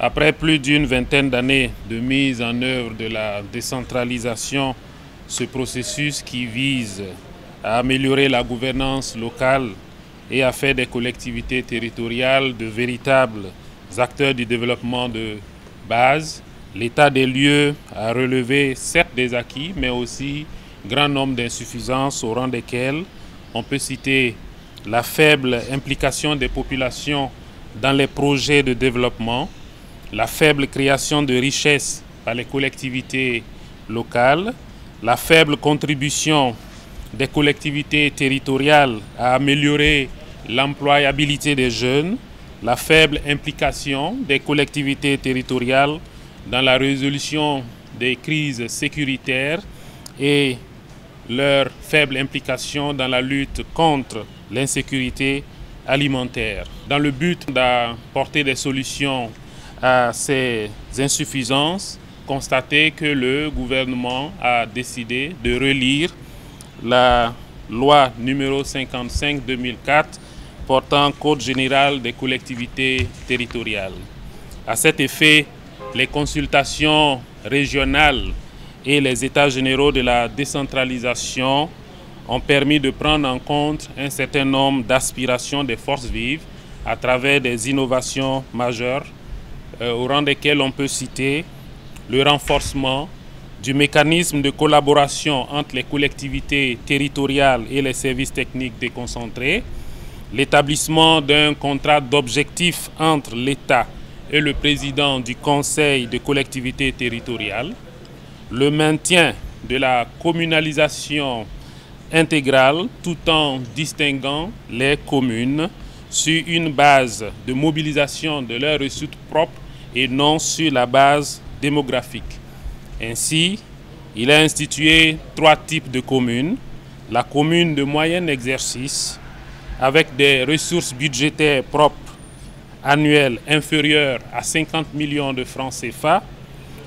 Après plus d'une vingtaine d'années de mise en œuvre de la décentralisation, ce processus qui vise à améliorer la gouvernance locale et à faire des collectivités territoriales de véritables acteurs du développement de base, l'état des lieux a relevé certes des acquis, mais aussi grand nombre d'insuffisances au rang desquelles on peut citer la faible implication des populations dans les projets de développement, la faible création de richesses par les collectivités locales, la faible contribution des collectivités territoriales à améliorer l'employabilité des jeunes, la faible implication des collectivités territoriales dans la résolution des crises sécuritaires et leur faible implication dans la lutte contre l'insécurité alimentaire. Dans le but d'apporter des solutions à ces insuffisances, constatez que le gouvernement a décidé de relire la loi numéro 55/2004 portant Code général des collectivités territoriales. À cet effet, les consultations régionales et les états généraux de la décentralisation ont permis de prendre en compte un certain nombre d'aspirations des forces vives à travers des innovations majeures, au rang desquelles on peut citer le renforcement du mécanisme de collaboration entre les collectivités territoriales et les services techniques déconcentrés, l'établissement d'un contrat d'objectifs entre l'État et le président du Conseil de collectivités territoriales, le maintien de la communalisation intégrale tout en distinguant les communes sur une base de mobilisation de leurs ressources propres et non sur la base démographique. Ainsi, il a institué 3 types de communes. La commune de moyen exercice, avec des ressources budgétaires propres annuelles inférieures à 50 millions de francs CFA.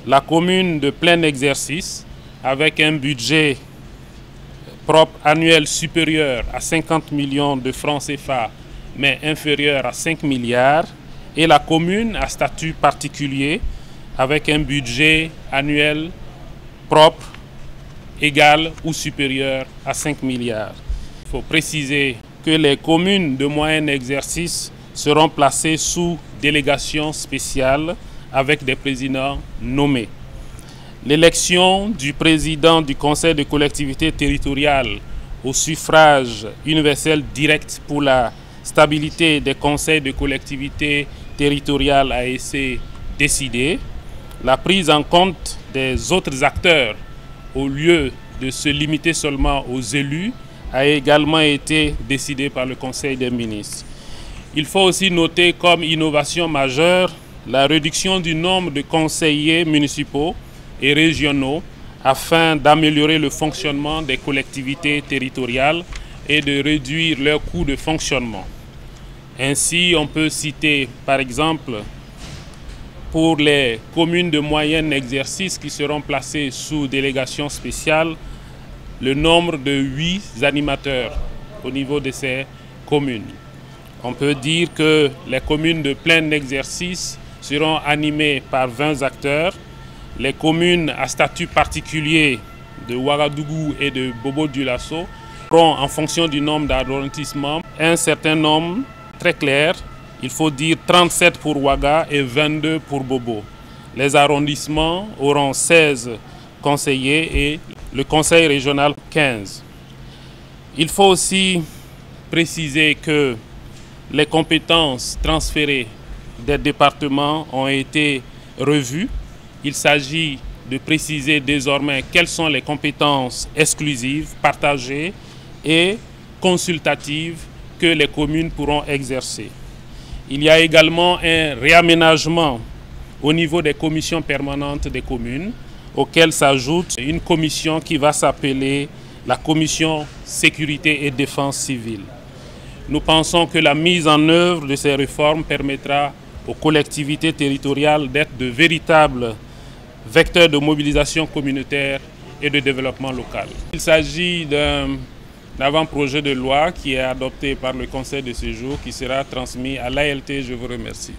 La commune de plein exercice, avec un budget propre annuel supérieur à 50 millions de francs CFA, mais inférieur à 5 milliards. Et la commune à statut particulier, avec un budget annuel propre égal ou supérieur à 5 milliards. Il faut préciser que les communes de moyen exercice seront placées sous délégation spéciale avec des présidents nommés. L'élection du président du Conseil de collectivités territoriales au suffrage universel direct pour la stabilité des conseils de collectivités territoriales a été décidée. La prise en compte des autres acteurs au lieu de se limiter seulement aux élus a également été décidée par le Conseil des ministres. Il faut aussi noter comme innovation majeure la réduction du nombre de conseillers municipaux et régionaux afin d'améliorer le fonctionnement des collectivités territoriales et de réduire leurs coûts de fonctionnement. Ainsi, on peut citer par exemple pour les communes de moyen exercice qui seront placées sous délégation spéciale, le nombre de 8 animateurs au niveau de ces communes. On peut dire que les communes de plein exercice seront animées par 20 acteurs. Les communes à statut particulier de Ouagadougou et de Bobo-Dioulasso auront, en fonction du nombre d'arrondissements, un certain nombre très clair. Il faut dire 37 pour Ouaga et 22 pour Bobo. Les arrondissements auront 16 conseillers et le conseil régional 15. Il faut aussi préciser que les compétences transférées des départements ont été revues. Il s'agit de préciser désormais quelles sont les compétences exclusives, partagées et consultatives que les communes pourront exercer. Il y a également un réaménagement au niveau des commissions permanentes des communes, auxquelles s'ajoute une commission qui va s'appeler la commission sécurité et défense civile. Nous pensons que la mise en œuvre de ces réformes permettra aux collectivités territoriales d'être de véritables vecteurs de mobilisation communautaire et de développement local. Il s'agit d'un avant-projet de loi qui est adopté par le Conseil de séjour qui sera transmis à l'ALT. Je vous remercie.